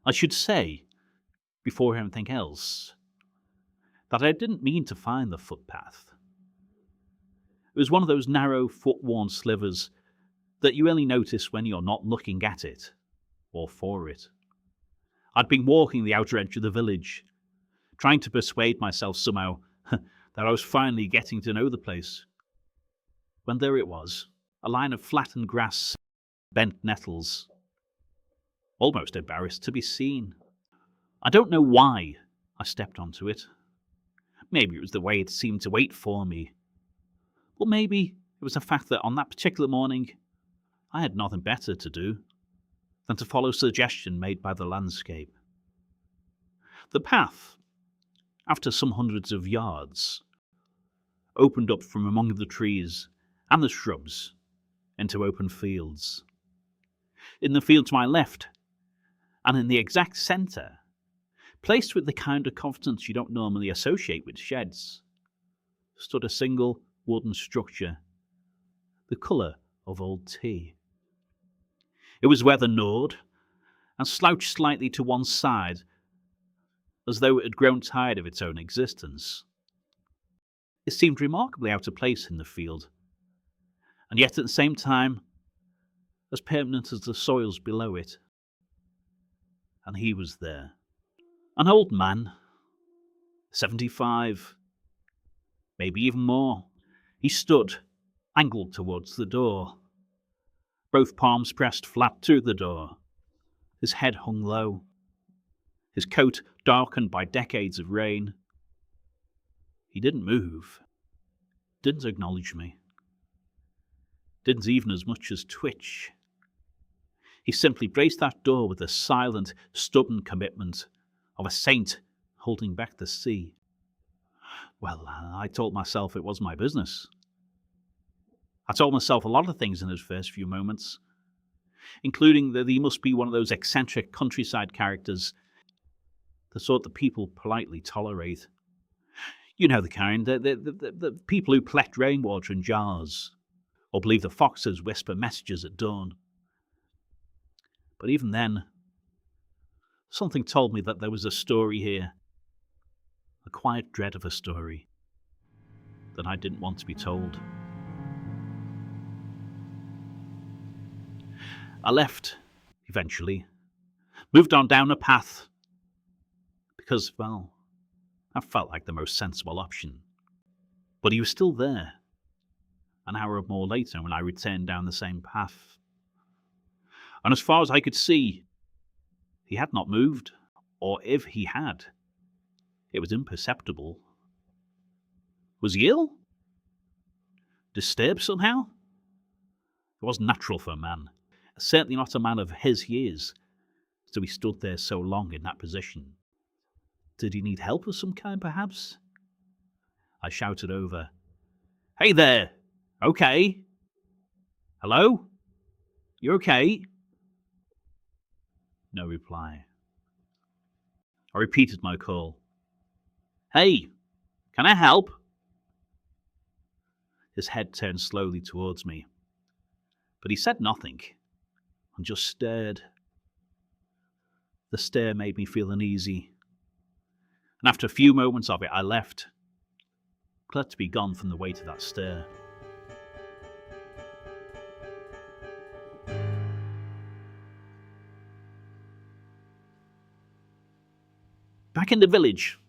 I should say, before anything else, that I didn't mean to find the footpath. It was one of those narrow, foot-worn slivers that you only notice when you're not looking at it, or for it. I'd been walking the outer edge of the village, trying to persuade myself somehow that I was finally getting to know the place, when there it was, a line of flattened grass, bent nettles, almost embarrassed to be seen. I don't know why I stepped onto it. Maybe it was the way it seemed to wait for me. But maybe it was the fact that on that particular morning, I had nothing better to do than to follow suggestion made by the landscape. The path, after some hundreds of yards, opened up from among the trees and the shrubs into open fields. In the field to my left, and in the exact centre, placed with the kind of confidence you don't normally associate with sheds, stood a single wooden structure, the colour of old tea. It was weather-gnawed and slouched slightly to one side, as though it had grown tired of its own existence. It seemed remarkably out of place in the field, and yet at the same time as permanent as the soils below it. And he was there. An old man, 75, maybe even more. He stood, angled towards the door, both palms pressed flat to the door. His head hung low, his coat darkened by decades of rain. He didn't move, didn't acknowledge me, didn't even as much as twitch. He simply braced that door with the silent, stubborn commitment of a saint holding back the sea. Well, I told myself it was my business. I told myself a lot of things in those first few moments, including that he must be one of those eccentric countryside characters, the sort that people politely tolerate. You know the kind, the people who collect rainwater in jars, or believe the foxes whisper messages at dawn. But even then, something told me that there was a story here, a quiet dread of a story, that I didn't want to be told. I left, eventually, moved on down a path, because, well, that felt like the most sensible option. But he was still there, an hour or more later when I returned down the same path. And as far as I could see, he had not moved, or if he had, it was imperceptible. Was he ill? Disturbed somehow? It wasn't natural for a man, certainly not a man of his years, so he stood there so long in that position. Did he need help of some kind, perhaps? I shouted over, "Hey there! Okay? Hello? You okay?" No reply. I repeated my call. "Hey, can I help?" His head turned slowly towards me, but he said nothing, and just stared. The stare made me feel uneasy, and after a few moments of it I left, glad to be gone from the weight of that stare. Back in the village,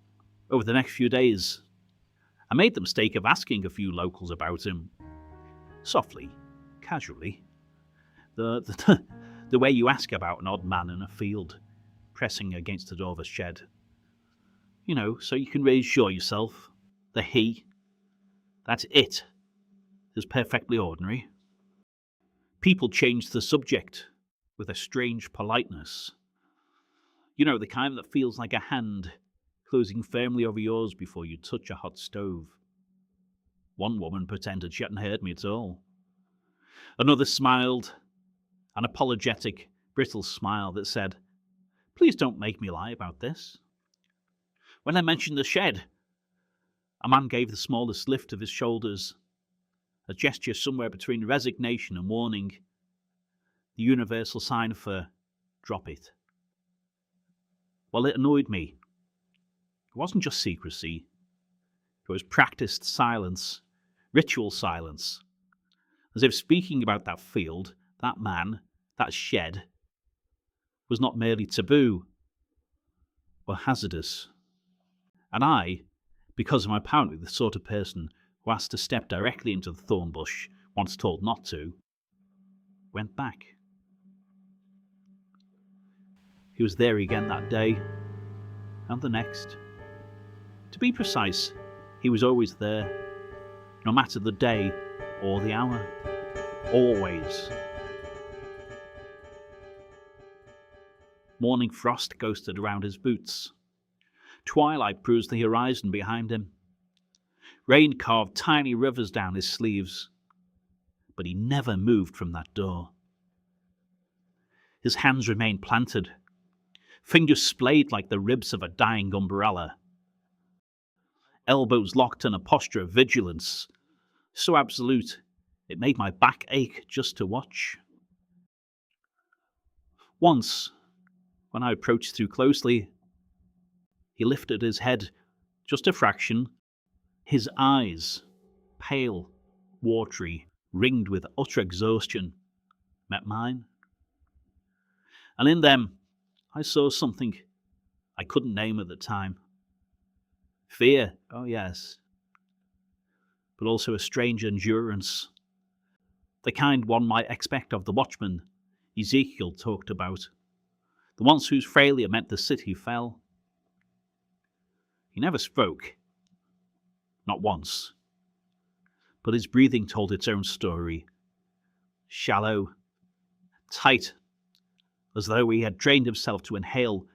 over the next few days, I made the mistake of asking a few locals about him. Softly, casually. The way you ask about an odd man in a field, pressing against the door of a shed. You know, so you can reassure yourself that that's it, is perfectly ordinary. People change the subject with a strange politeness. You know, the kind that feels like a hand closing firmly over yours before you touch a hot stove. One woman pretended she hadn't heard me at all. Another smiled, an apologetic, brittle smile that said, "Please don't make me lie about this." When I mentioned the shed, a man gave the smallest lift of his shoulders, a gesture somewhere between resignation and warning, the universal sign for drop it. Well, it annoyed me. It wasn't just secrecy. It was practiced silence, ritual silence, as if speaking about that field, that man, that shed, was not merely taboo, but hazardous. And I, because I'm apparently the sort of person who has to step directly into the thorn bush once told not to, went back. He was there again that day, and the next. To be precise, he was always there, no matter the day or the hour. Always. Morning frost ghosted around his boots. Twilight bruised the horizon behind him. Rain carved tiny rivers down his sleeves. But he never moved from that door. His hands remained planted, fingers splayed like the ribs of a dying umbrella. Elbows locked in a posture of vigilance, so absolute it made my back ache just to watch. Once, when I approached too closely, he lifted his head just a fraction. His eyes, pale, watery, ringed with utter exhaustion, met mine. And in them, I saw something I couldn't name at the time. Fear, oh yes, but also a strange endurance, the kind one might expect of the watchmen Ezekiel talked about, the ones whose failure meant the city fell. He never spoke, not once, but his breathing told its own story, shallow, tight, as though he had trained himself to inhale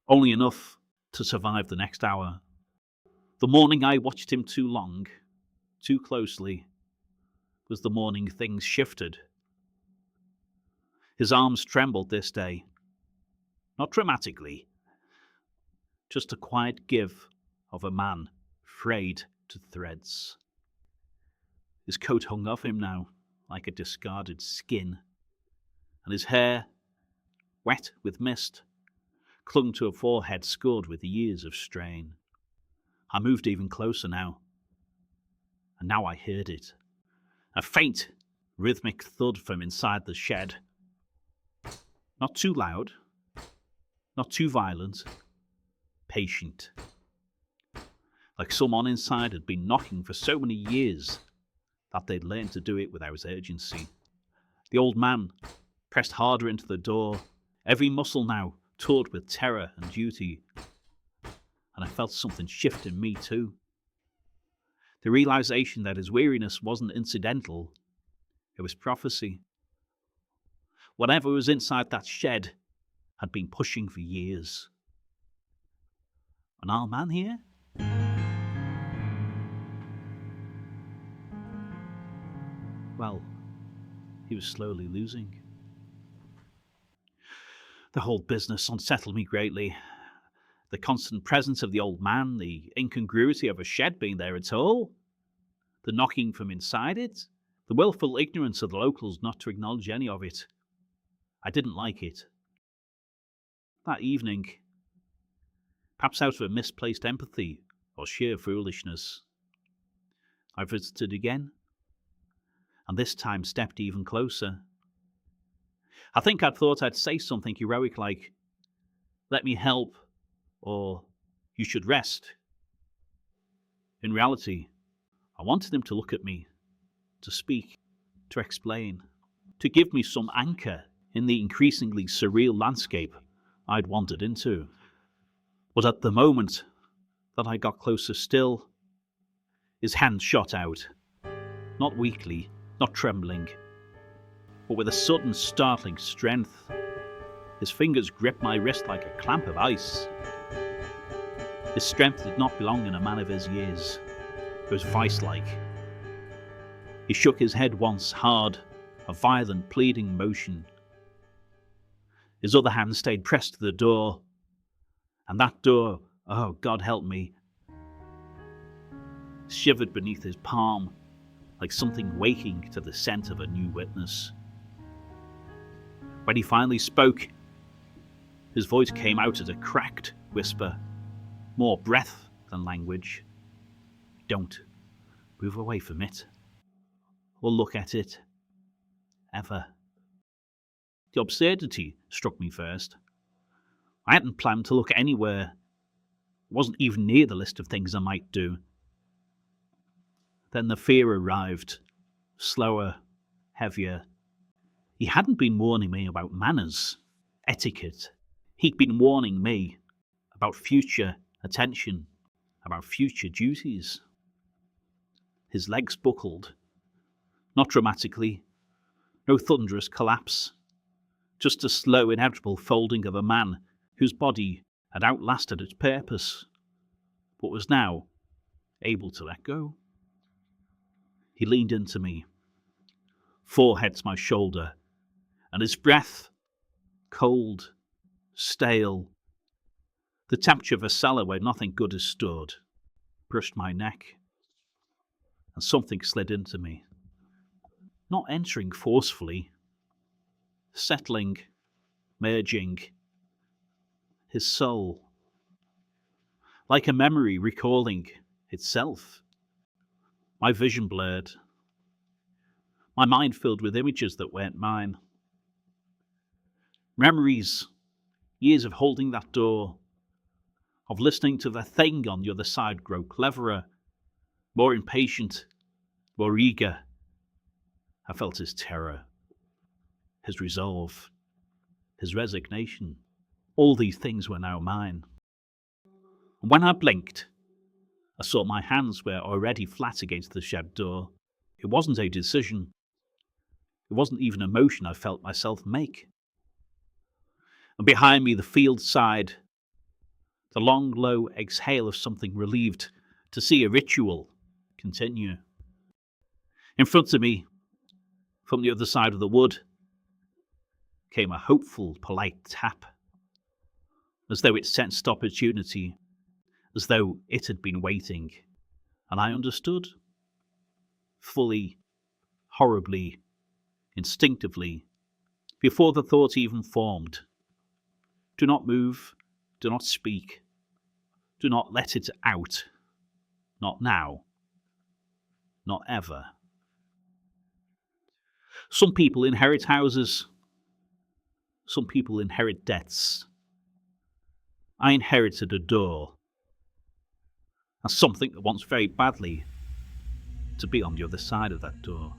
only enough to survive the next hour. The morning I watched him too long, too closely, was the morning things shifted. His arms trembled this day, not dramatically, just a quiet give of a man frayed to threads. His coat hung off him now like a discarded skin, and his hair, wet with mist, clung to a forehead scored with years of strain. I moved even closer now, and now I heard it. A faint, rhythmic thud from inside the shed. Not too loud, not too violent, patient. Like someone inside had been knocking for so many years that they'd learned to do it without urgency. The old man pressed harder into the door, every muscle now taut with terror and duty. And I felt something shift in me too. The realization that his weariness wasn't incidental, it was prophecy. Whatever was inside that shed had been pushing for years. An old man here? Well, he was slowly losing. The whole business unsettled me greatly. The constant presence of the old man, the incongruity of a shed being there at all, the knocking from inside it, the willful ignorance of the locals not to acknowledge any of it. I didn't like it. That evening, perhaps out of a misplaced empathy or sheer foolishness, I visited again, and this time stepped even closer. I think I'd thought I'd say something heroic like, "Let me help," or "You should rest." In reality, I wanted him to look at me, to speak, to explain, to give me some anchor in the increasingly surreal landscape I'd wandered into. But at the moment that I got closer still, his hand shot out, not weakly, not trembling, but with a sudden startling strength. His fingers gripped my wrist like a clamp of ice. His strength did not belong in a man of his years. It was vice-like. He shook his head once, hard, a violent, pleading motion. His other hand stayed pressed to the door, and that door, oh God help me, shivered beneath his palm like something waking to the scent of a new witness. When he finally spoke, His voice came out as a cracked whisper, more breath than language. Don't move away from it, or look at it, ever. The absurdity struck me first. I hadn't planned to look anywhere. It wasn't even near the list of things I might do. Then the fear arrived, slower, heavier. He hadn't been warning me about manners, etiquette. He'd been warning me about future attention, about future duties. His legs buckled. Not dramatically, no thunderous collapse, just a slow, inevitable folding of a man whose body had outlasted its purpose, but was now able to let go. He leaned into me, forehead to my shoulder, and his breath, cold, stale, the temperature of a cellar where nothing good has stood, brushed my neck, and something slid into me, not entering forcefully, settling, merging, his soul, like a memory recalling itself. My vision blurred, my mind filled with images that weren't mine. Memories, years of holding that door, of listening to the thing on the other side grow cleverer, more impatient, more eager. I felt his terror, his resolve, his resignation. All these things were now mine. And when I blinked, I saw my hands were already flat against the shed door. It wasn't a decision. It wasn't even a motion I felt myself make. And behind me, the field sighed, the long, low exhale of something relieved to see a ritual continue. In front of me, from the other side of the wood, came a hopeful, polite tap, as though it sensed opportunity, as though it had been waiting, and I understood, fully, horribly, instinctively, before the thought even formed. Do not move, do not speak, do not let it out, not now, not ever. Some people inherit houses, some people inherit debts. I inherited a door, and something that wants very badly to be on the other side of that door.